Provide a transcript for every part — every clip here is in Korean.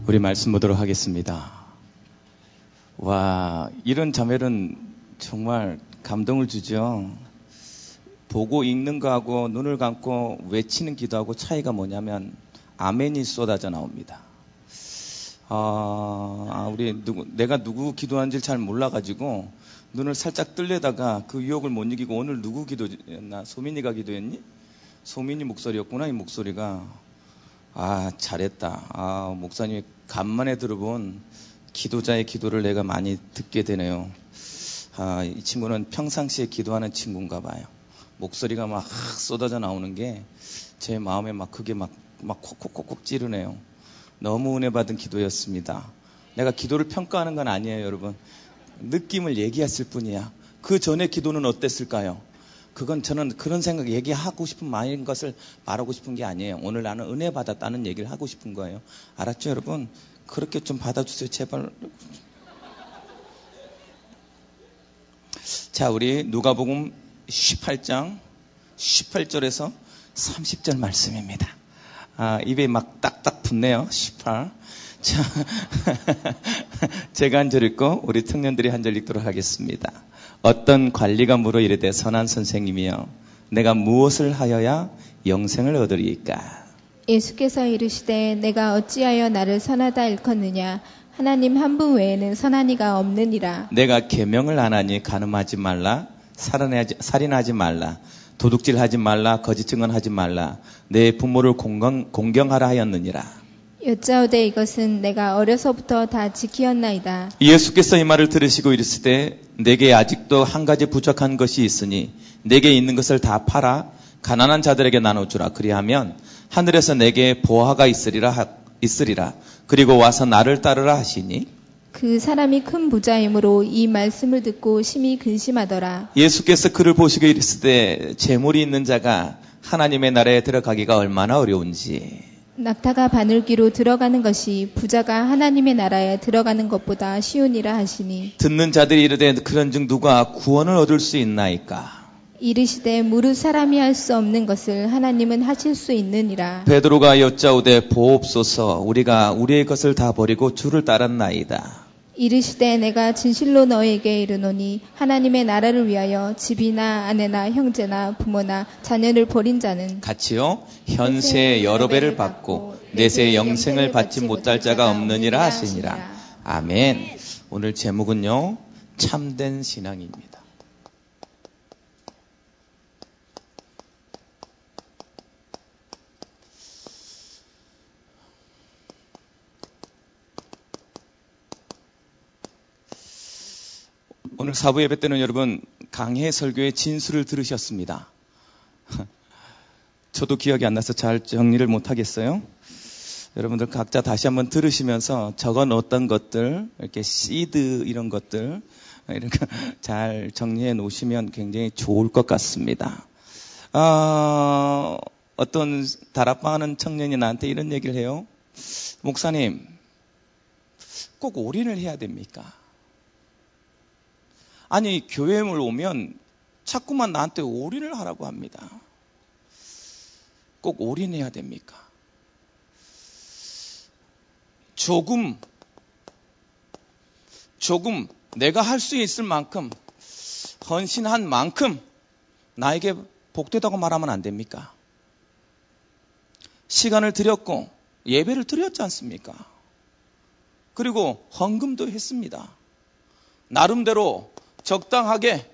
우리 말씀 보도록 하겠습니다. 와, 이런 자매는 정말 감동을 주죠. 보고 읽는 거하고 눈을 감고 외치는 기도하고 차이가 뭐냐면 아멘이 쏟아져 나옵니다. 내가 누구 기도하는지 잘 몰라가지고 눈을 살짝 뜰려다가 그 유혹을 못 이기고 오늘 누구 기도였나? 소민이가 기도했니? 소민이 목소리였구나. 이 목소리가 잘했다. 목사님이 간만에 들어본 기도자의 기도를 내가 많이 듣게 되네요. 이 친구는 평상시에 기도하는 친구인가 봐요. 목소리가 막 쏟아져 나오는 게 제 마음에 막 그게 막 콕콕콕콕 찌르네요. 너무 은혜 받은 기도였습니다. 내가 기도를 평가하는 건 아니에요, 여러분. 느낌을 얘기했을 뿐이야. 그 전에 기도는 어땠을까요? 그건 저는 그런 생각 얘기하고 싶은 마음인 것을 말하고 싶은 게 아니에요. 오늘 나는 은혜 받았다는 얘기를 하고 싶은 거예요. 알았죠, 여러분? 그렇게 좀 받아주세요, 제발. 자, 우리 누가복음 18장 18절에서 30절 말씀입니다. 입에 막 딱딱 붙네요. 18. 자, 제가 한 절 읽고 우리 청년들이 한 절 읽도록 하겠습니다. 어떤 관리가 물어 이르되 선한 선생님이여 내가 무엇을 하여야 영생을 얻으리이까? 예수께서 이르시되 내가 어찌하여 나를 선하다 일컫느냐? 하나님 한 분 외에는 선한 이가 없느니라. 내가 계명을 안 하니 간음하지 말라, 살인하지 말라, 도둑질하지 말라, 거짓 증언하지 말라, 내 부모를 공경하라 하였느니라. 여짜오되 이것은 내가 어려서부터 다 지키었나이다. 예수께서 이 말을 들으시고 이르시되 내게 아직도 한 가지 부족한 것이 있으니 내게 있는 것을 다 팔아 가난한 자들에게 나눠주라. 그리하면 하늘에서 내게 보화가 있으리라. 그리고 와서 나를 따르라 하시니 그 사람이 큰 부자이므로 이 말씀을 듣고 심히 근심하더라. 예수께서 그를 보시고 이르시되 재물이 있는 자가 하나님의 나라에 들어가기가 얼마나 어려운지 낙타가 바늘귀로 들어가는 것이 부자가 하나님의 나라에 들어가는 것보다 쉬우니라 하시니 듣는 자들이 이르되 그런즉 누가 구원을 얻을 수 있나이까? 이르시되 무릇 사람이 할 수 없는 것을 하나님은 하실 수 있느니라. 베드로가 여짜오되 보옵소서 우리가 우리의 것을 다 버리고 주를 따랐나이다. 이르시되 내가 진실로 너에게 이르노니 하나님의 나라를 위하여 집이나 아내나 형제나 부모나 자녀를 버린 자는 같이요 현세 여러 배를 받고 내세 영생을 받지 못할 자가 없느니라 하시니라. 아멘. 오늘 제목은요 참된 신앙입니다. 오늘 사부 예배 때는 여러분 강해 설교의 진수를 들으셨습니다. 저도 기억이 안 나서 잘 정리를 못 하겠어요. 여러분들 각자 다시 한번 들으시면서 적어 놓았던 것들, 이렇게 시드 이런 것들 이런 거 잘 정리해 놓으시면 굉장히 좋을 것 같습니다. 어떤 다락방 하는 청년이 나한테 이런 얘기를 해요. 목사님, 꼭 올인을 해야 됩니까? 아니, 교회에 오면 자꾸만 나한테 올인을 하라고 합니다. 꼭 올인해야 됩니까? 조금 내가 할 수 있을 만큼 헌신한 만큼 나에게 복되다고 말하면 안 됩니까? 시간을 드렸고 예배를 드렸지 않습니까? 그리고 헌금도 했습니다. 나름대로 적당하게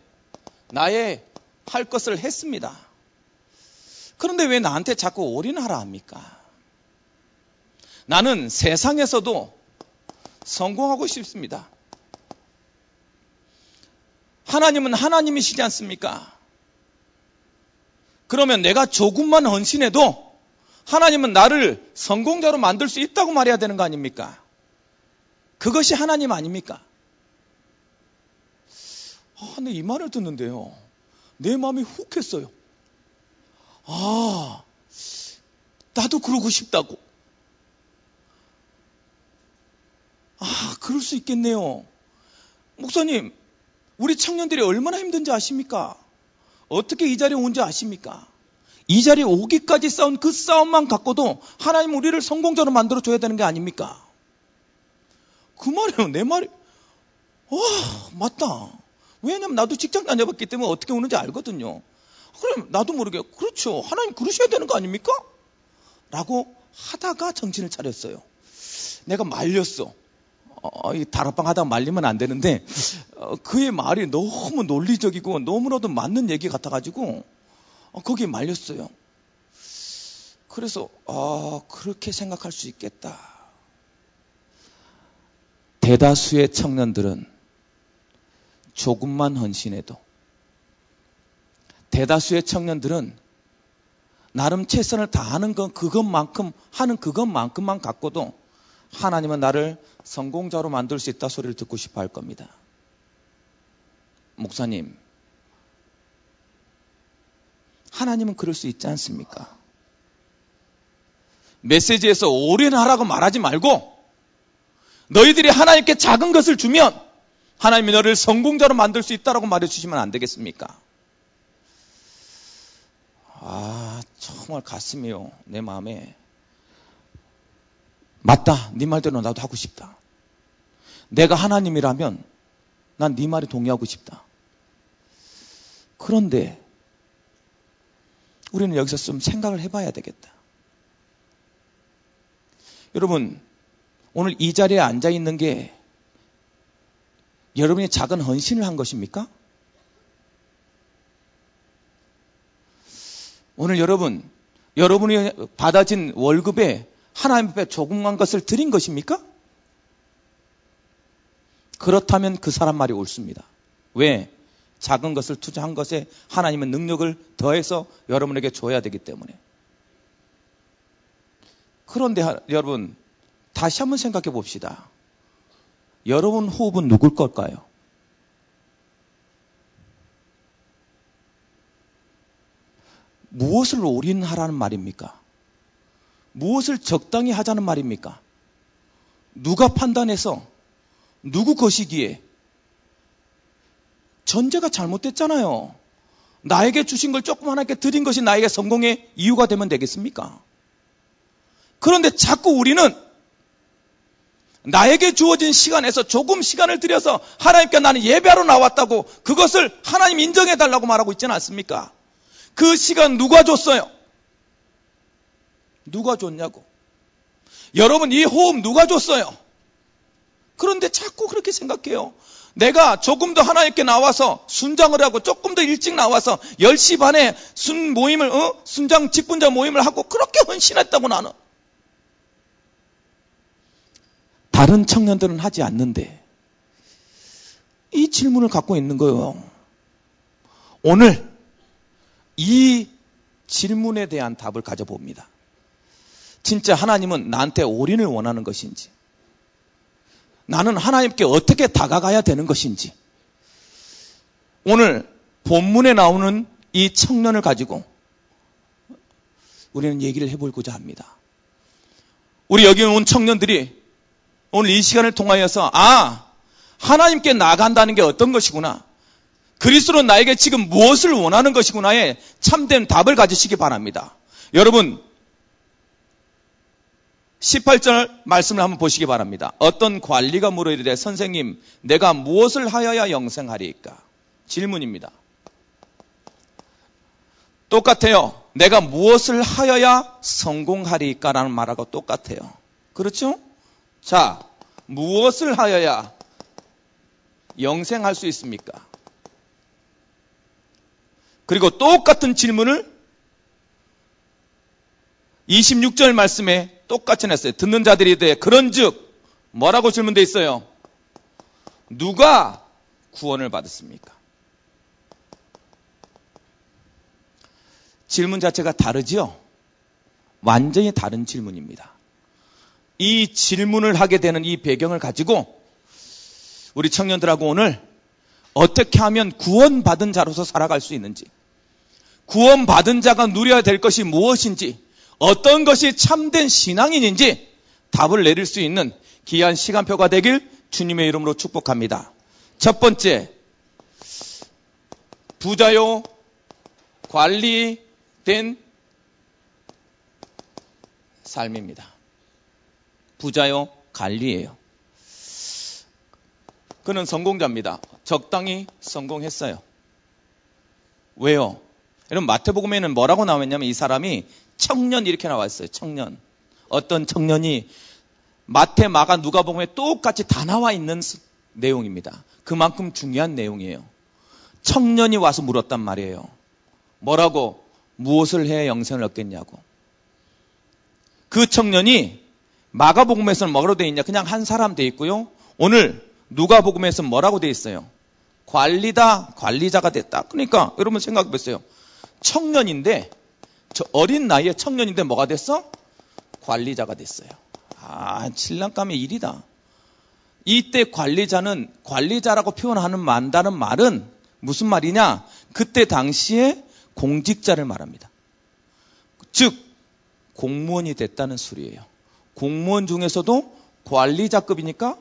나의 할 것을 했습니다. 그런데 왜 나한테 자꾸 올인하라 합니까? 나는 세상에서도 성공하고 싶습니다. 하나님은 하나님이시지 않습니까? 그러면 내가 조금만 헌신해도 하나님은 나를 성공자로 만들 수 있다고 말해야 되는 거 아닙니까? 그것이 하나님 아닙니까? 근데 이 말을 듣는데요, 내 마음이 훅 했어요. 나도 그러고 싶다고. 그럴 수 있겠네요. 목사님, 우리 청년들이 얼마나 힘든지 아십니까? 어떻게 이 자리에 온지 아십니까? 이 자리에 오기까지 싸운 그 싸움만 갖고도 하나님 우리를 성공자로 만들어줘야 되는 게 아닙니까? 그 말이에요. 내 말이. 와, 맞다. 왜냐면 나도 직장 다녀봤기 때문에 어떻게 오는지 알거든요. 그럼 나도 모르게 그렇죠. 하나님 그러셔야 되는 거 아닙니까? 라고 하다가 정신을 차렸어요. 내가 말렸어. 다락방 하다가 말리면 안 되는데 그의 말이 너무 논리적이고 너무나도 맞는 얘기 같아가지고 거기에 말렸어요. 그래서 그렇게 생각할 수 있겠다. 대다수의 청년들은 조금만 헌신해도, 대다수의 청년들은 나름 최선을 다하는 건 그것만큼만 갖고도 하나님은 나를 성공자로 만들 수 있다 소리를 듣고 싶어 할 겁니다. 목사님, 하나님은 그럴 수 있지 않습니까? 메시지에서 올인하라고 말하지 말고 너희들이 하나님께 작은 것을 주면 하나님이 너를 성공자로 만들 수 있다라고 말해주시면 안 되겠습니까? 정말 가슴이요, 내 마음에. 맞다, 네 말대로 나도 하고 싶다. 내가 하나님이라면 난 네 말에 동의하고 싶다. 그런데 우리는 여기서 좀 생각을 해봐야 되겠다. 여러분, 오늘 이 자리에 앉아있는 게 여러분이 작은 헌신을 한 것입니까? 오늘 여러분이 받아진 월급에 하나님 앞에 조금만 것을 드린 것입니까? 그렇다면 그 사람 말이 옳습니다. 왜? 작은 것을 투자한 것에 하나님은 능력을 더해서 여러분에게 줘야 되기 때문에. 그런데 여러분, 다시 한번 생각해 봅시다. 여러분 호흡은 누굴 걸까요? 무엇을 올인하라는 말입니까? 무엇을 적당히 하자는 말입니까? 누가 판단해서 누구 것이기에? 전제가 잘못됐잖아요. 나에게 주신 걸 조금 하나님께 드린 것이 나에게 성공의 이유가 되면 되겠습니까? 그런데 자꾸 우리는 나에게 주어진 시간에서 조금 시간을 들여서 하나님께 나는 예배하러 나왔다고 그것을 하나님 인정해달라고 말하고 있지는 않습니까? 그 시간 누가 줬어요? 누가 줬냐고. 여러분, 이 호흡 누가 줬어요? 그런데 자꾸 그렇게 생각해요. 내가 조금 더 하나님께 나와서 순장을 하고 조금 더 일찍 나와서 10시 반에 순장 직분자 모임을 하고 그렇게 헌신했다고 나는. 다른 청년들은 하지 않는데 이 질문을 갖고 있는 거예요. 오늘 이 질문에 대한 답을 가져봅니다. 진짜 하나님은 나한테 올인을 원하는 것인지, 나는 하나님께 어떻게 다가가야 되는 것인지, 오늘 본문에 나오는 이 청년을 가지고 우리는 얘기를 해보고자 합니다. 우리 여기 온 청년들이 오늘 이 시간을 통하여서 하나님께 나간다는 게 어떤 것이구나, 그리스도는 나에게 지금 무엇을 원하는 것이구나에 참된 답을 가지시기 바랍니다. 여러분, 18절 말씀을 한번 보시기 바랍니다. 어떤 관리가 물으리되 선생님, 내가 무엇을 하여야 영생하리이까? 질문입니다. 똑같아요. 내가 무엇을 하여야 성공하리이까? 라는 말하고 똑같아요. 그렇죠? 자, 무엇을 하여야 영생할 수 있습니까? 그리고 똑같은 질문을 26절 말씀에 똑같이 냈어요. 듣는 자들이 돼 그런즉 뭐라고 질문돼 있어요? 누가 구원을 받았습니까? 질문 자체가 다르죠? 완전히 다른 질문입니다. 이 질문을 하게 되는 이 배경을 가지고 우리 청년들하고 오늘 어떻게 하면 구원받은 자로서 살아갈 수 있는지, 구원받은 자가 누려야 될 것이 무엇인지, 어떤 것이 참된 신앙인인지 답을 내릴 수 있는 귀한 시간표가 되길 주님의 이름으로 축복합니다. 첫 번째, 부자요 관리된 삶입니다. 부자요 관리예요. 그는 성공자입니다. 적당히 성공했어요. 왜요? 여러분 마태복음에는 뭐라고 나왔냐면 이 사람이 청년 이렇게 나와 있어요. 청년. 어떤 청년이 마태, 마가, 누가복음에 똑같이 다 나와 있는 내용입니다. 그만큼 중요한 내용이에요. 청년이 와서 물었단 말이에요. 뭐라고? 무엇을 해야 영생을 얻겠냐고. 그 청년이 마가복음에서는 뭐라고 되어 있냐? 그냥 한 사람 되어 있고요. 오늘 누가복음에서는 뭐라고 되어 있어요? 관리자가 됐다. 그러니까 여러분 생각해 보세요. 청년인데, 저 어린 나이에 청년인데 뭐가 됐어? 관리자가 됐어요. 신랑감의 일이다. 이때 관리자는 관리자라고 표현하는 만다는 말은 무슨 말이냐? 그때 당시에 공직자를 말합니다. 즉 공무원이 됐다는 소리예요. 공무원 중에서도 관리자급이니까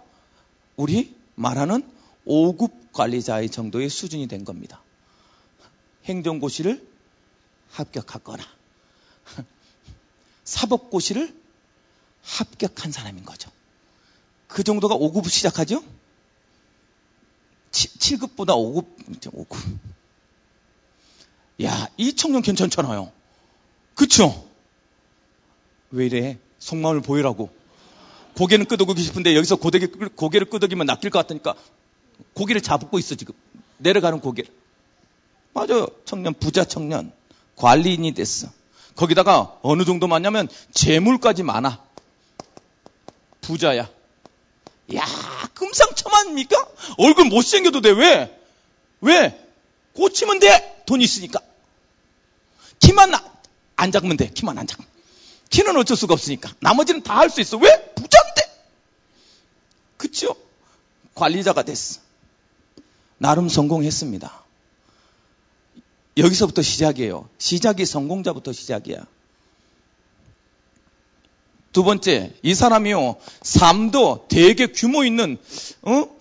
우리 말하는 5급 관리자의 정도의 수준이 된 겁니다. 행정고시를 합격하거나 사법고시를 합격한 사람인 거죠. 그 정도가 5급 시작하죠? 7급보다 5급. 야, 이 청년 괜찮잖아요. 그쵸? 왜 이래? 속마음을 보이라고. 고개는 끄덕이고 싶은데 여기서 고개를 끄덕이면 낚일 것 같으니까 고개를 잡고 있어 지금. 내려가는 고개를. 맞아요. 청년, 부자 청년. 관리인이 됐어. 거기다가 어느 정도 많냐면 재물까지 많아. 부자야. 야, 금상첨화입니까? 얼굴 못생겨도 돼. 왜? 고치면 돼. 돈 있으니까. 키만 안 작으면 돼. 키만 안 작으면. 키는 어쩔 수가 없으니까. 나머지는 다 할 수 있어. 왜? 부자인데. 그쵸? 관리자가 됐어. 나름 성공했습니다. 여기서부터 시작이에요. 시작이 성공자부터 시작이야. 두 번째, 이 사람이요, 삶도 되게 규모 있는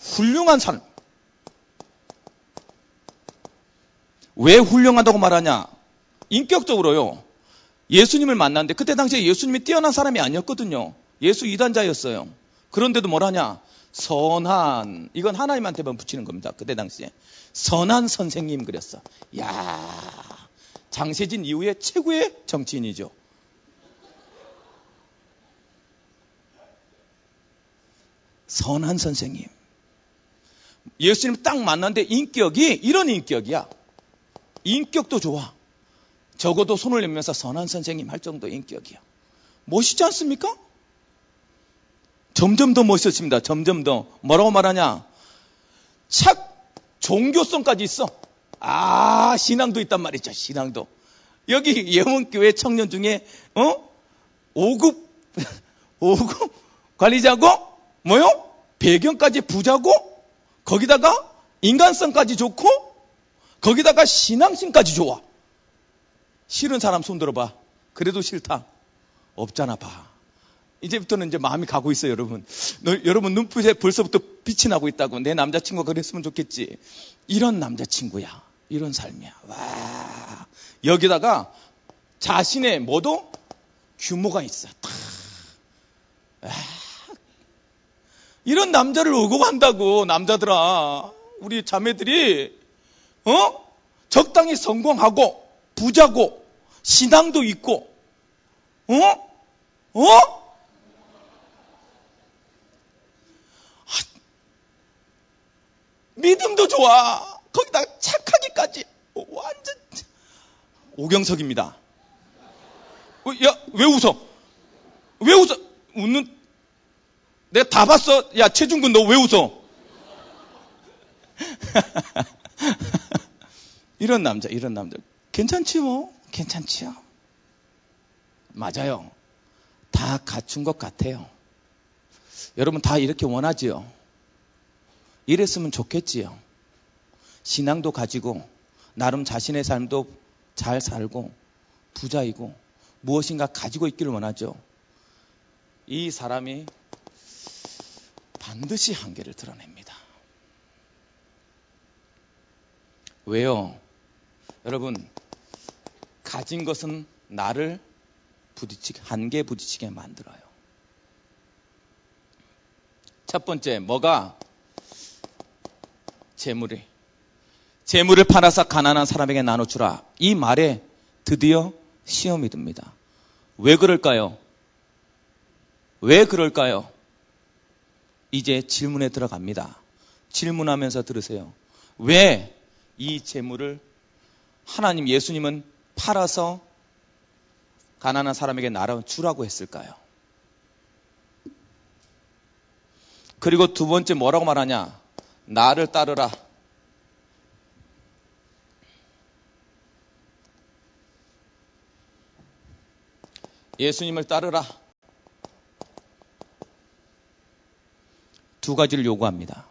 훌륭한 삶. 왜 훌륭하다고 말하냐? 인격적으로요. 예수님을 만났는데 그때 당시에 예수님이 뛰어난 사람이 아니었거든요. 예수 이단자였어요. 그런데도 뭐라냐? 선한, 이건 하나님한테만 붙이는 겁니다. 그때 당시에. 선한 선생님 그랬어. 야, 장세진 이후에 최고의 정치인이죠. 선한 선생님. 예수님 딱 만났는데 인격이 이런 인격이야. 인격도 좋아. 적어도 손을 내밀면서 선한 선생님 할 정도의 인격이야. 멋있지 않습니까? 점점 더 멋있어집니다. 점점 더. 뭐라고 말하냐? 종교성까지 있어. 신앙도 있단 말이죠. 신앙도. 여기 예원교회 청년 중에 5급 관리자고 뭐요? 배경까지 부자고 거기다가 인간성까지 좋고 거기다가 신앙심까지 좋아. 싫은 사람 손 들어봐. 그래도 싫다. 없잖아 봐. 이제부터는 이제 마음이 가고 있어요, 여러분. 여러분 눈빛에 벌써부터 빛이 나고 있다고. 내 남자친구가 그랬으면 좋겠지. 이런 남자친구야. 이런 삶이야. 와. 여기다가 자신의 뭐도 규모가 있어. 이런 남자를 의고한다고, 남자들아. 우리 자매들이, 적당히 성공하고, 부자고, 신앙도 있고, 믿음도 좋아. 거기다가 착하기까지. 완전. 오경석입니다. 야, 왜 웃어? 왜 웃어? 웃는, 내가 다 봤어. 야, 최중근 너 왜 웃어? 이런 남자. 괜찮지요? 괜찮지요? 맞아요. 다 갖춘 것 같아요. 여러분 다 이렇게 원하지요? 이랬으면 좋겠지요. 신앙도 가지고 나름 자신의 삶도 잘 살고 부자이고 무엇인가 가지고 있기를 원하죠. 이 사람이 반드시 한계를 드러냅니다. 왜요? 여러분, 가진 것은 나를 한계에 부딪히게 만들어요. 첫 번째, 뭐가? 재물을 팔아서 가난한 사람에게 나눠주라. 이 말에 드디어 시험이 듭니다. 왜 그럴까요? 왜 그럴까요? 이제 질문에 들어갑니다. 질문하면서 들으세요. 왜 이 재물을 하나님, 예수님은 팔아서 가난한 사람에게 나눠주라고 했을까요? 그리고 두 번째 뭐라고 말하냐? 나를 따르라. 예수님을 따르라. 두 가지를 요구합니다.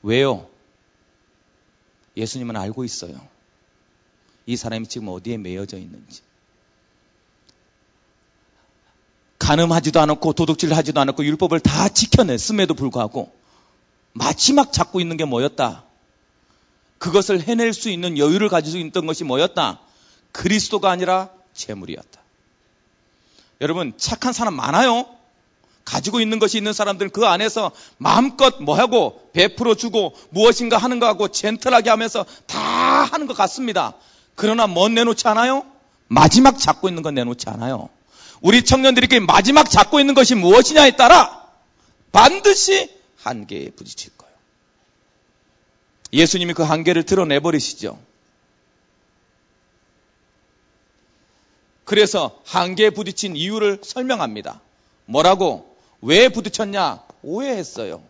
왜요? 예수님은 알고 있어요. 이 사람이 지금 어디에 매여져 있는지. 간음하지도 않았고 도둑질을 하지도 않았고 율법을 다 지켜냈음에도 불구하고 마지막 잡고 있는 게 뭐였다? 그것을 해낼 수 있는 여유를 가지고 있던 것이 뭐였다? 그리스도가 아니라 재물이었다. 여러분, 착한 사람 많아요. 가지고 있는 것이 있는 사람들 그 안에서 마음껏 뭐하고 베풀어주고 무엇인가 하는 거하고 젠틀하게 하면서 다 하는 것 같습니다. 그러나 뭐 내놓지 않아요? 마지막 잡고 있는 건 내놓지 않아요. 우리 청년들이 마지막 잡고 있는 것이 무엇이냐에 따라 반드시 한계에 부딪힐 거예요. 예수님이 그 한계를 드러내버리시죠. 그래서 한계에 부딪힌 이유를 설명합니다. 뭐라고? 왜 부딪혔냐? 오해했어요.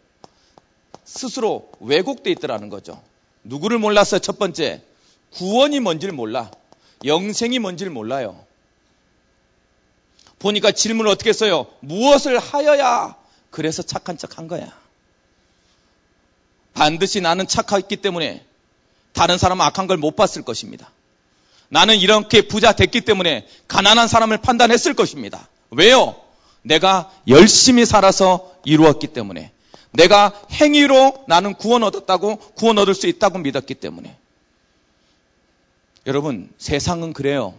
스스로 왜곡되어 있더라는 거죠. 누구를 몰랐어요? 첫 번째, 구원이 뭔지를 몰라. 영생이 뭔지를 몰라요. 보니까 질문을 어떻게 했어요? 무엇을 하여야? 그래서 착한 척 한 거야. 반드시 나는 착했기 때문에 다른 사람은 악한 걸 못 봤을 것입니다. 나는 이렇게 부자 됐기 때문에 가난한 사람을 판단했을 것입니다. 왜요? 내가 열심히 살아서 이루었기 때문에, 내가 행위로 나는 구원 얻었다고, 구원 얻을 수 있다고 믿었기 때문에. 여러분, 세상은 그래요.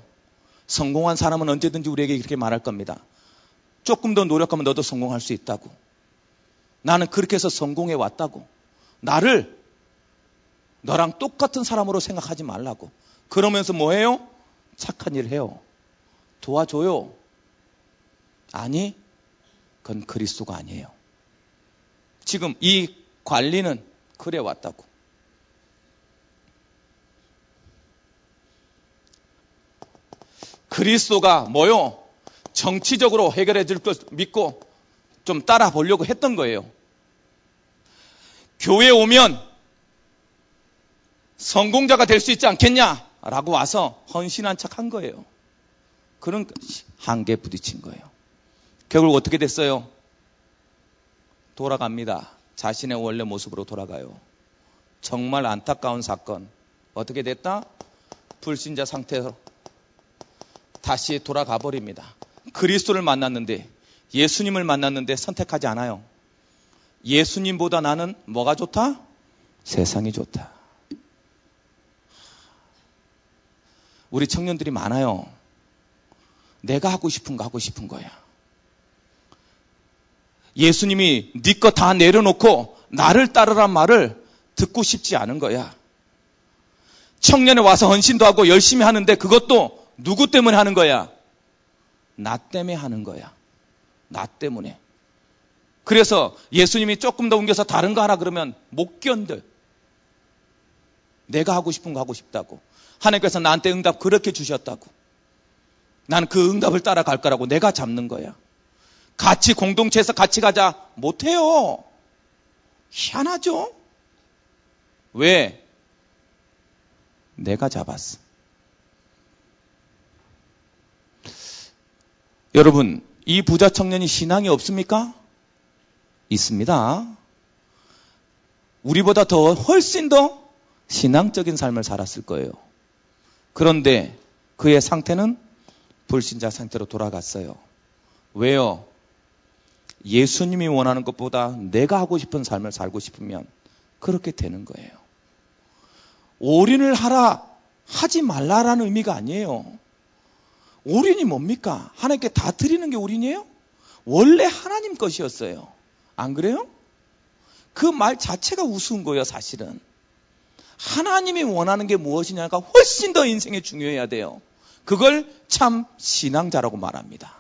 성공한 사람은 언제든지 우리에게 이렇게 말할 겁니다. 조금 더 노력하면 너도 성공할 수 있다고. 나는 그렇게 해서 성공해 왔다고. 나를 너랑 똑같은 사람으로 생각하지 말라고. 그러면서 뭐해요? 착한 일 해요. 도와줘요. 아니, 그건 그리스도가 아니에요. 지금 이 관리는 그래 왔다고. 그리스도가 뭐요? 정치적으로 해결해 줄 것 믿고 좀 따라 보려고 했던 거예요. 교회에 오면 성공자가 될 수 있지 않겠냐? 라고 와서 헌신한 척 한 거예요. 그런 한계에 부딪힌 거예요. 결국 어떻게 됐어요? 돌아갑니다. 자신의 원래 모습으로 돌아가요. 정말 안타까운 사건. 어떻게 됐다? 불신자 상태로 다시 돌아가 버립니다. 그리스도를 만났는데, 예수님을 만났는데 선택하지 않아요. 예수님보다 나는 뭐가 좋다? 세상이 좋다. 우리 청년들이 많아요. 내가 하고 싶은 거 하고 싶은 거야. 예수님이 네 거 다 내려놓고 나를 따르란 말을 듣고 싶지 않은 거야. 청년에 와서 헌신도 하고 열심히 하는데 그것도 누구 때문에 하는 거야? 나 때문에 하는 거야. 나 때문에. 그래서 예수님이 조금 더 옮겨서 다른 거 하라 그러면 못 견뎌. 내가 하고 싶은 거 하고 싶다고. 하나님께서 나한테 응답 그렇게 주셨다고. 난 그 응답을 따라갈 거라고 내가 잡는 거야. 같이 공동체에서 같이 가자. 못해요. 희한하죠? 왜? 내가 잡았어. 여러분, 이 부자 청년이 신앙이 없습니까? 있습니다. 우리보다 더 훨씬 더 신앙적인 삶을 살았을 거예요. 그런데 그의 상태는 불신자 상태로 돌아갔어요. 왜요? 예수님이 원하는 것보다 내가 하고 싶은 삶을 살고 싶으면 그렇게 되는 거예요. 올인을 하라, 하지 말라라는 의미가 아니에요. 올인이 뭡니까? 하나님께 다 드리는 게 올인이에요? 원래 하나님 것이었어요. 안 그래요? 그 말 자체가 우스운 거예요, 사실은. 하나님이 원하는 게 무엇이냐가 훨씬 더 인생에 중요해야 돼요. 그걸 참 신앙자라고 말합니다.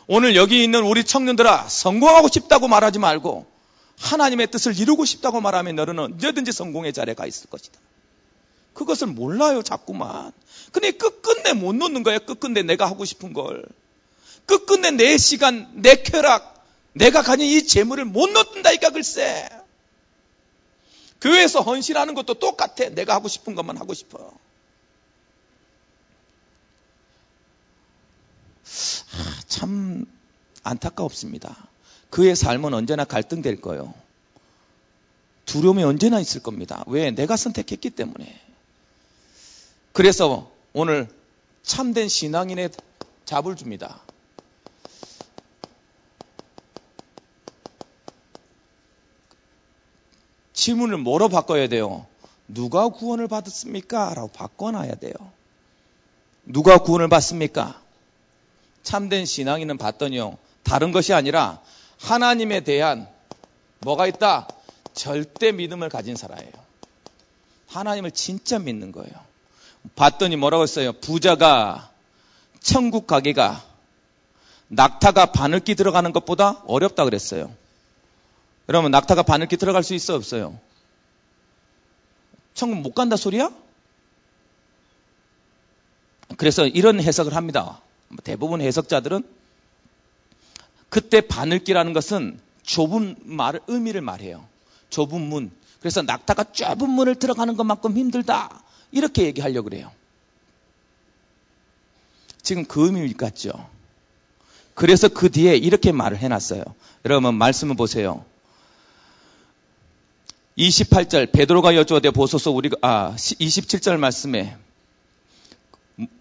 오늘 여기 있는 우리 청년들아, 성공하고 싶다고 말하지 말고 하나님의 뜻을 이루고 싶다고 말하면 너는 언제든지 성공의 자리에 가 있을 것이다. 그것을 몰라요, 자꾸만. 근데 끝끝내 못 놓는 거예요. 끝끝내 내가 하고 싶은 걸. 끝끝내 내 시간, 내 쾌락, 내가 가진 이 재물을 못 놓는다니까, 글쎄. 교회에서 헌신하는 것도 똑같아. 내가 하고 싶은 것만 하고 싶어. 참 안타깝습니다. 그의 삶은 언제나 갈등될 거예요. 두려움이 언제나 있을 겁니다. 왜? 내가 선택했기 때문에. 그래서 오늘 참된 신앙인의 답을 줍니다. 질문을 뭐로 바꿔야 돼요? 누가 구원을 받았습니까? 라고 바꿔놔야 돼요. 누가 구원을 받습니까? 참된 신앙인은 봤더니요, 다른 것이 아니라 하나님에 대한 뭐가 있다? 절대 믿음을 가진 사람이에요. 하나님을 진짜 믿는 거예요. 봤더니 뭐라고 했어요? 부자가 천국 가기가 낙타가 바늘기 들어가는 것보다 어렵다 그랬어요. 여러분, 낙타가 바늘기 들어갈 수 있어, 없어요? 천국 못 간다 소리야? 그래서 이런 해석을 합니다. 대부분 해석자들은 그때 바늘기라는 것은 좁은 의미를 말해요. 좁은 문. 그래서 낙타가 좁은 문을 들어가는 것만큼 힘들다, 이렇게 얘기하려고 그래요. 지금 그 의미 같죠? 그래서 그 뒤에 이렇게 말을 해놨어요. 여러분, 말씀을 보세요. 28절 베드로가 여쭈어대 보소서 27절 말씀에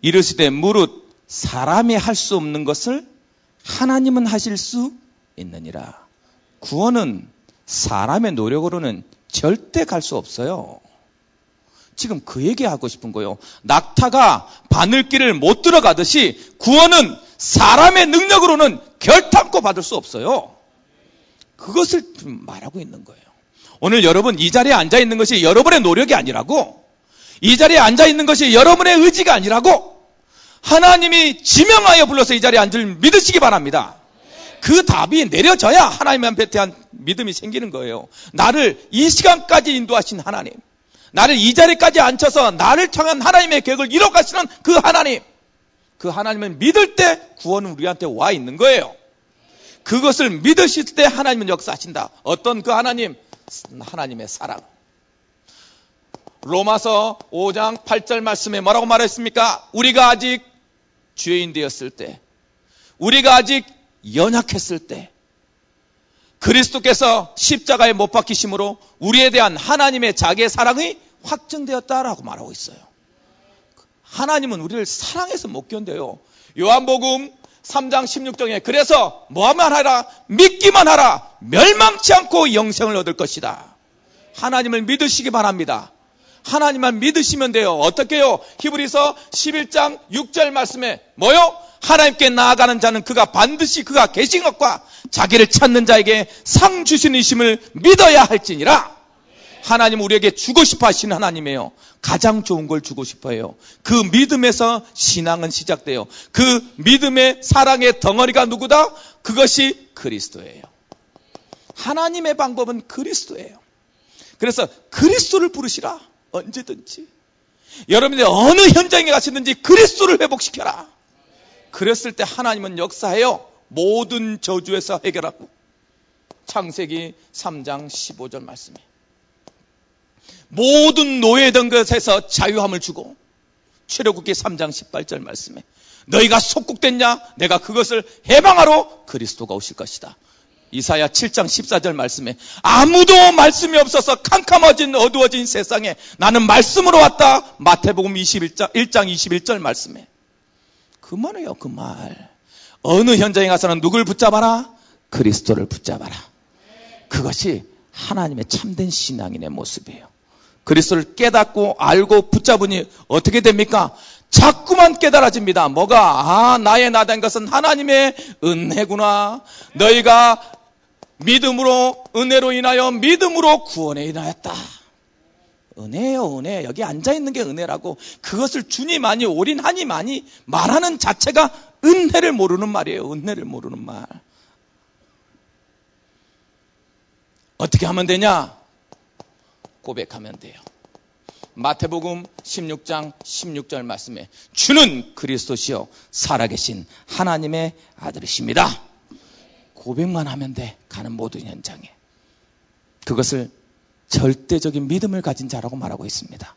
이르시되 무릇 사람이 할 수 없는 것을 하나님은 하실 수 있느니라. 구원은 사람의 노력으로는 절대 갈 수 없어요. 지금 그 얘기하고 싶은 거예요. 낙타가 바늘길을 못 들어가듯이 구원은 사람의 능력으로는 결탄코 받을 수 없어요. 그것을 말하고 있는 거예요. 오늘 여러분 이 자리에 앉아 있는 것이 여러분의 노력이 아니라고, 이 자리에 앉아 있는 것이 여러분의 의지가 아니라고, 하나님이 지명하여 불러서 이 자리에 앉을 믿으시기 바랍니다. 그 답이 내려져야 하나님한테 대한 믿음이 생기는 거예요. 나를 이 시간까지 인도하신 하나님, 나를 이 자리까지 앉혀서 나를 향한 하나님의 계획을 이뤄가시는 그 하나님, 그 하나님을 믿을 때 구원은 우리한테 와 있는 거예요. 그것을 믿으실 때 하나님은 역사하신다. 어떤 그 하나님? 하나님의 사랑. 로마서 5장 8절 말씀에 뭐라고 말했습니까? 우리가 아직 죄인 되었을 때, 우리가 아직 연약했을 때 그리스도께서 십자가에 못 박히심으로 우리에 대한 하나님의 자기의 사랑이 확증되었다라고 말하고 있어요. 하나님은 우리를 사랑해서 못 견뎌요. 요한복음 3장 16절에 그래서 뭐만 하라? 믿기만 하라. 멸망치 않고 영생을 얻을 것이다. 하나님을 믿으시기 바랍니다. 하나님만 믿으시면 돼요. 어떻게 해요? 히브리서 11장 6절 말씀에 뭐요? 하나님께 나아가는 자는 그가 반드시 그가 계신 것과 자기를 찾는 자에게 상 주시는 이심을 믿어야 할지니라. 하나님 우리에게 주고 싶어 하시는 하나님이에요. 가장 좋은 걸 주고 싶어 해요. 그 믿음에서 신앙은 시작돼요. 그 믿음의 사랑의 덩어리가 누구다? 그것이 그리스도예요. 하나님의 방법은 그리스도예요. 그래서 그리스도를 부르시라. 언제든지. 여러분이 어느 현장에 가시든지 그리스도를 회복시켜라. 그랬을 때 하나님은 역사해요. 모든 저주에서 해결하고. 창세기 3장 15절 말씀에 모든 노예된 것에서 자유함을 주고, 출애굽기 3장 18절 말씀에 너희가 속국됐냐? 내가 그것을 해방하러 그리스도가 오실 것이다. 이사야 7장 14절 말씀에 아무도 말씀이 없어서 캄캄해진 어두워진 세상에 나는 말씀으로 왔다. 마태복음 1장 21절 말씀에 그만해요. 그 말. 어느 현장에 가서는 누굴 붙잡아라? 그리스도를 붙잡아라. 그것이 하나님의 참된 신앙인의 모습이에요. 그리스도를 깨닫고 알고 붙잡으니 어떻게 됩니까? 자꾸만 깨달아집니다. 뭐가? 나의 나된 것은 하나님의 은혜구나. 너희가 믿음으로, 은혜로 인하여 믿음으로 구원에 인하였다. 은혜요, 은혜. 여기 앉아있는 게 은혜라고. 그것을 주님만이, 올인하니만이 말하는 자체가 은혜를 모르는 말이에요. 은혜를 모르는 말. 어떻게 하면 되냐? 고백하면 돼요. 마태복음 16장 16절 말씀에 주는 그리스도시요 살아계신 하나님의 아들이십니다. 고백만 하면 돼. 가는 모든 현장에. 그것을 절대적인 믿음을 가진 자라고 말하고 있습니다.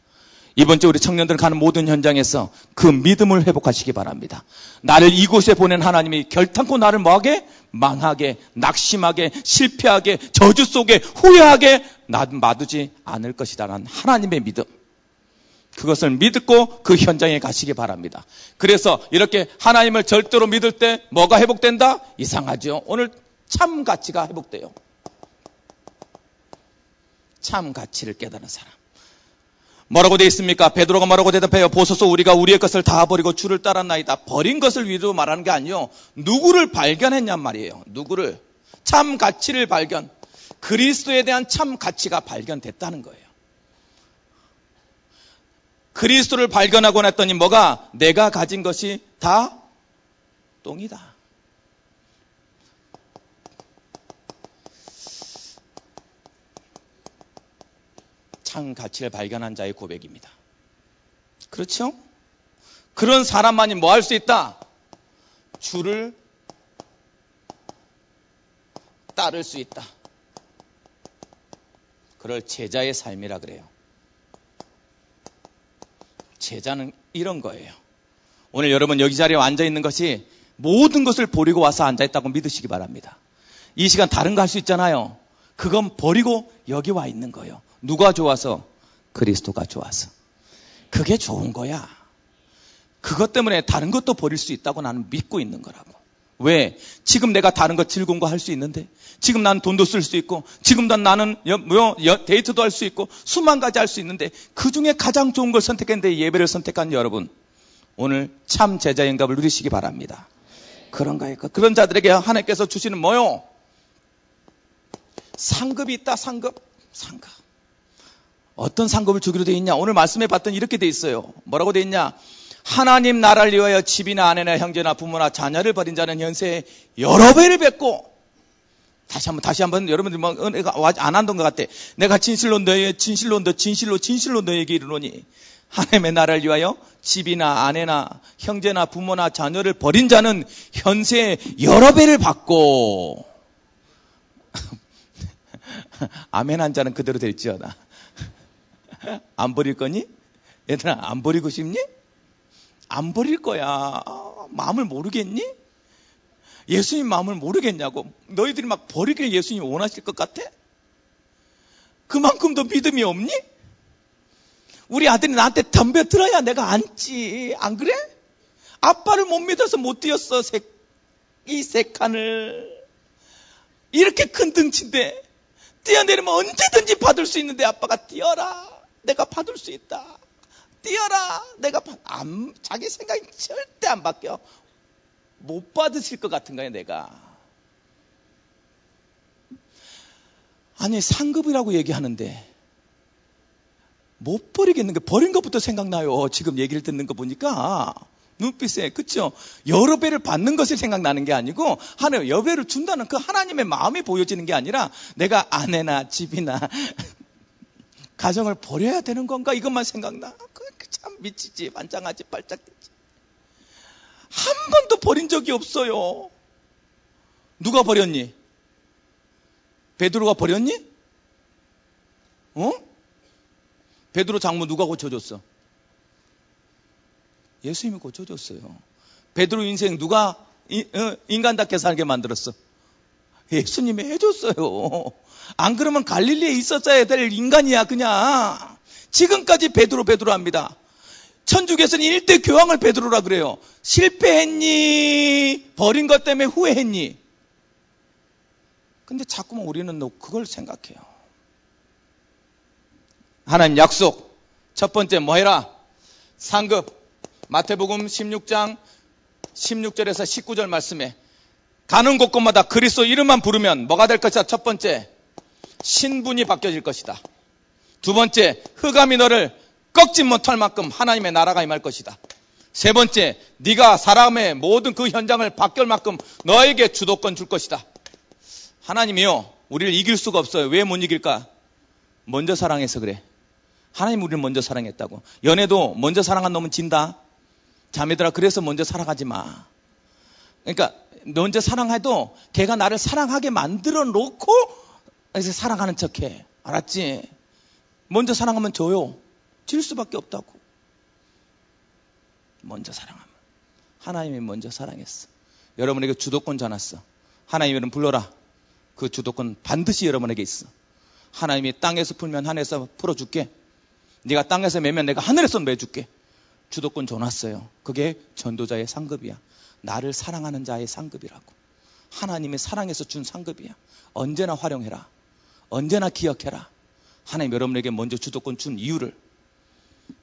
이번 주 우리 청년들 가는 모든 현장에서 그 믿음을 회복하시기 바랍니다. 나를 이곳에 보낸 하나님이 결탄코 나를 뭐하게? 망하게, 낙심하게, 실패하게, 저주 속에 후회하게 놔두지 않을 것이다라는 하나님의 믿음. 그것을 믿고 그 현장에 가시기 바랍니다. 그래서 이렇게 하나님을 절대로 믿을 때 뭐가 회복된다? 이상하죠. 오늘 참 가치가 회복돼요. 참 가치를 깨달은 사람. 뭐라고 되어 있습니까? 베드로가 뭐라고 대답해요? 보소서 우리가 우리의 것을 다 버리고 주를 따랐나이다. 버린 것을 위로 말하는 게 아니요. 누구를 발견했냔 말이에요. 누구를. 참 가치를 발견. 그리스도에 대한 참 가치가 발견됐다는 거예요. 그리스도를 발견하고 났더니 뭐가? 내가 가진 것이 다 똥이다. 참 가치를 발견한 자의 고백입니다. 그렇죠? 그런 사람만이 뭐 할 수 있다? 주를 따를 수 있다. 그걸 제자의 삶이라 그래요. 제자는 이런 거예요. 오늘 여러분 여기 자리에 앉아있는 것이 모든 것을 버리고 와서 앉아있다고 믿으시기 바랍니다. 이 시간 다른 거 할 수 있잖아요. 그건 버리고 여기 와 있는 거예요. 누가 좋아서? 그리스도가 좋아서. 그게 좋은 거야. 그것 때문에 다른 것도 버릴 수 있다고 나는 믿고 있는 거라고. 왜? 지금 내가 다른 거 즐거운 거 할 수 있는데, 지금 나는 돈도 쓸 수 있고, 지금 나는 데이트도 할 수 있고, 수만 가지 할 수 있는데, 그 중에 가장 좋은 걸 선택했는데 예배를 선택한 여러분, 오늘 참 제자의 응답을 누리시기 바랍니다. 그런가요? 그런 자들에게 하나님께서 주시는 뭐요? 상급이 있다. 상급. 어떤 상급을 주기로 되어 있냐? 오늘 말씀해 봤더니 이렇게 되어 있어요. 뭐라고 되어 있냐? 하나님 나라를 위하여 집이나 아내나 형제나 부모나 자녀를 버린 자는 현세에 여러 배를 뵙고, 다시 한번 여러분들 뭐 은혜가 안 한던 것 같아. 내가 진실로 너에게 이르노니 하나님의 나라를 위하여 집이나 아내나 형제나 부모나 자녀를 버린 자는 현세에 여러 배를 받고. 아멘 한 자는 그대로 될지어다. 안 버릴 거니? 얘들아, 안 버리고 싶니? 안 버릴 거야. 마음을 모르겠니? 예수님 마음을 모르겠냐고. 너희들이 막 버리길 예수님이 원하실 것 같아? 그만큼 더 믿음이 없니? 우리 아들이 나한테 덤벼들어야 내가 앉지. 안 그래? 아빠를 못 믿어서 못 뛰었어. 이 세 칸을. 이렇게 큰 등치인데 뛰어내리면 언제든지 받을 수 있는데 아빠가 뛰어라. 내가 받을 수 있다. 뛰어라. 내가 자기 생각이 절대 안 바뀌어. 못 받으실 것 같은 거예요, 내가. 아니, 상급이라고 얘기하는데 못 버리겠는 게 버린 것부터 생각나요. 지금 얘기를 듣는 거 보니까 눈빛에, 그렇죠? 여러 배를 받는 것이 생각나는 게 아니고 하나님 여러 배를 준다는 그 하나님의 마음이 보여지는 게 아니라 내가 아내나 집이나 가정을 버려야 되는 건가? 이것만 생각나. 참 미치지. 반장하지. 발작되지. 한 번도 버린 적이 없어요. 누가 버렸니? 베드로가 버렸니? 베드로 장모 누가 고쳐줬어? 예수님이 고쳐줬어요. 베드로 인생 누가 인간답게 살게 만들었어? 예수님이 해줬어요. 안 그러면 갈릴리에 있었어야 될 인간이야 그냥. 지금까지 베드로 합니다. 천주교에서는 1대 교황을 베드로라 그래요. 실패했니? 버린 것 때문에 후회했니? 근데 자꾸만 우리는 그걸 생각해요. 하나님 약속. 첫 번째 뭐 해라? 상급. 마태복음 16장 16절에서 19절 말씀에 가는 곳곳마다 그리스도 이름만 부르면 뭐가 될 것이다? 첫 번째, 신분이 바뀌어질 것이다. 두 번째, 흑암이 너를 꺾지 못할 만큼 하나님의 나라가 임할 것이다. 세 번째, 네가 사람의 모든 그 현장을 바뀔 만큼 너에게 주도권 줄 것이다. 하나님이요, 우리를 이길 수가 없어요. 왜 못 이길까? 먼저 사랑해서 그래. 하나님 우리를 먼저 사랑했다고. 연애도 먼저 사랑한 놈은 진다. 자매들아, 그래서 먼저 사랑하지 마. 그러니까 먼저 사랑해도 걔가 나를 사랑하게 만들어 놓고 이제 사랑하는 척해. 알았지? 먼저 사랑하면 져요. 질 수밖에 없다고. 먼저 사랑하면. 하나님이 먼저 사랑했어. 여러분에게 주도권 줘놨어. 하나님 이름 불러라. 그 주도권 반드시 여러분에게 있어. 하나님이 땅에서 풀면 하늘에서 풀어줄게. 네가 땅에서 매면 내가 하늘에서 매줄게. 주도권 줘놨어요. 그게 전도자의 상급이야. 나를 사랑하는 자의 상급이라고. 하나님이 사랑해서 준 상급이야. 언제나 활용해라. 언제나 기억해라. 하나님 여러분에게 먼저 주도권 준 이유를.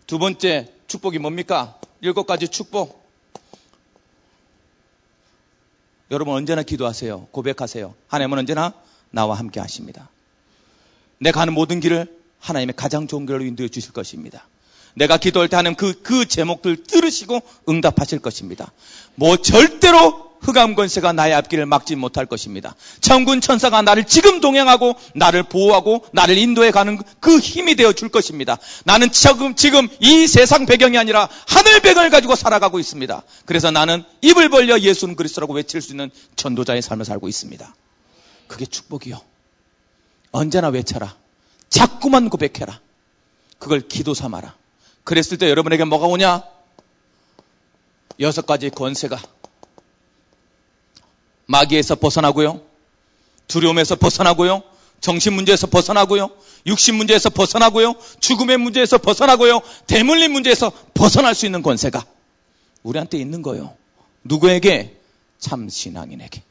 두 번째 축복이 뭡니까? 7가지 축복. 여러분 언제나 기도하세요. 고백하세요. 하나님은 언제나 나와 함께 하십니다. 내가 하는 모든 길을 하나님의 가장 좋은 길로 인도해 주실 것입니다. 내가 기도할 때 하는 그 제목들 들으시고 응답하실 것입니다. 뭐 절대로 흑암 권세가 나의 앞길을 막지 못할 것입니다. 천군 천사가 나를 지금 동행하고 나를 보호하고 나를 인도해 가는 그 힘이 되어 줄 것입니다. 나는 지금 이 세상 배경이 아니라 하늘 배경을 가지고 살아가고 있습니다. 그래서 나는 입을 벌려 예수는 그리스도라고 외칠 수 있는 전도자의 삶을 살고 있습니다. 그게 축복이요. 언제나 외쳐라. 자꾸만 고백해라. 그걸 기도 삼아라. 그랬을 때 여러분에게 뭐가 오냐? 6가지 권세가 마귀에서 벗어나고요, 두려움에서 벗어나고요, 정신 문제에서 벗어나고요, 육신 문제에서 벗어나고요, 죽음의 문제에서 벗어나고요, 대물림 문제에서 벗어날 수 있는 권세가 우리한테 있는 거예요. 누구에게? 참 신앙인에게.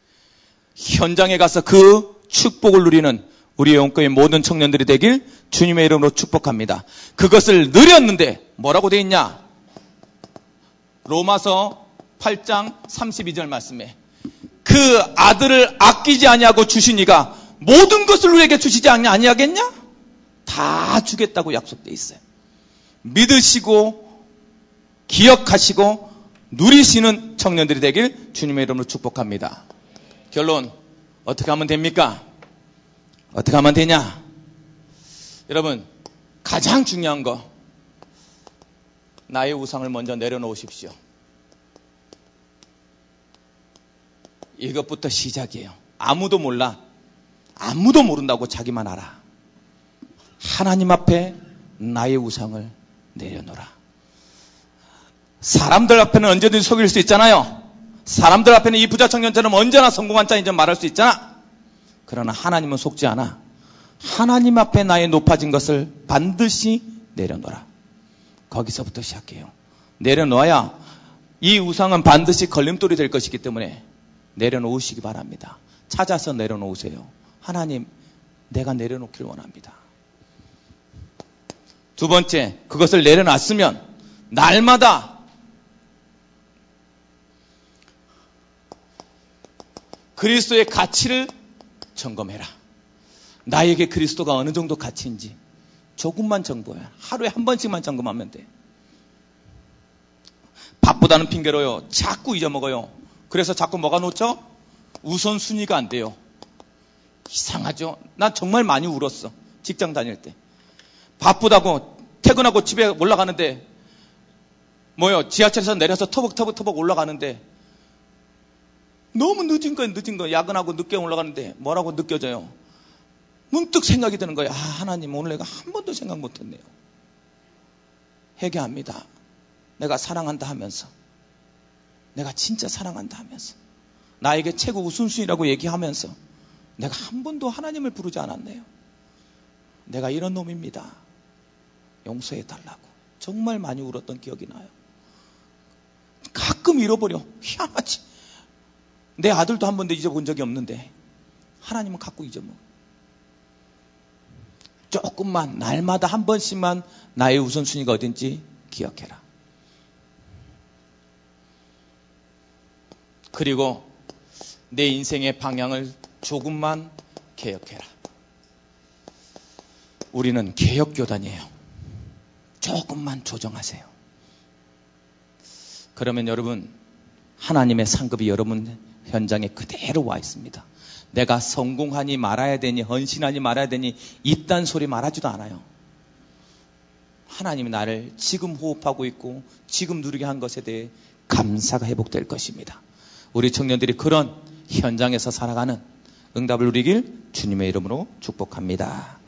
현장에 가서 그 축복을 누리는 우리의 영교의 모든 청년들이 되길 주님의 이름으로 축복합니다. 그것을 누렸는데 뭐라고 되어 있냐? 로마서 8장 32절 말씀에 그 아들을 아끼지 아니하고 주시니가 모든 것을 우리에게 주시지 아니하겠냐? 다 주겠다고 약속되어 있어요. 믿으시고 기억하시고 누리시는 청년들이 되길 주님의 이름으로 축복합니다. 결론 어떻게 하면 됩니까? 어떻게 하면 되냐? 여러분 가장 중요한 거, 나의 우상을 먼저 내려놓으십시오. 이것부터 시작이에요. 아무도 몰라. 아무도 모른다고 자기만 알아. 하나님 앞에 나의 우상을 내려놓으라. 사람들 앞에는 언제든지 속일 수 있잖아요. 사람들 앞에는 이 부자 청년처럼 언제나 성공한 자인 줄 말할 수 있잖아. 그러나 하나님은 속지 않아. 하나님 앞에 나의 높아진 것을 반드시 내려놓으라. 거기서부터 시작해요. 내려놓아야 이 우상은 반드시 걸림돌이 될 것이기 때문에 내려놓으시기 바랍니다. 찾아서 내려놓으세요. 하나님, 내가 내려놓기를 원합니다. 두 번째, 그것을 내려놨으면 날마다 그리스도의 가치를 점검해라. 나에게 그리스도가 어느 정도 가치인지 조금만 점검해. 하루에 한 번씩만 점검하면 돼. 바쁘다는 핑계로요, 자꾸 잊어먹어요. 그래서 자꾸 뭐가 놓쳐? 우선순위가 안 돼요. 이상하죠? 난 정말 많이 울었어. 직장 다닐 때. 바쁘다고 퇴근하고 집에 올라가는데 지하철에서 내려서 터벅터벅 올라가는데 너무 늦은 거 야근하고 늦게 올라가는데 뭐라고 느껴져요? 문득 생각이 드는 거예요. 하나님 오늘 내가 한 번도 생각 못했네요. 회개합니다. 내가 사랑한다 하면서, 내가 진짜 사랑한다 하면서, 나에게 최고 우선순위라고 얘기하면서 내가 한 번도 하나님을 부르지 않았네요. 내가 이런 놈입니다. 용서해달라고 정말 많이 울었던 기억이 나요. 가끔 잃어버려. 희한하지. 내 아들도 한 번도 잊어본 적이 없는데 하나님은 갖고 잊어먹어. 조금만, 날마다 한 번씩만 나의 우선순위가 어딘지 기억해라. 그리고 내 인생의 방향을 조금만 개혁해라. 우리는 개혁교단이에요. 조금만 조정하세요. 그러면 여러분, 하나님의 상급이 여러분 현장에 그대로 와 있습니다. 내가 성공하니 말아야 되니 헌신하니 말아야 되니 이딴 소리 말하지도 않아요. 하나님이 나를 지금 호흡하고 있고 지금 누리게 한 것에 대해 감사가 회복될 것입니다. 우리 청년들이 그런 현장에서 살아가는 응답을 누리길 주님의 이름으로 축복합니다.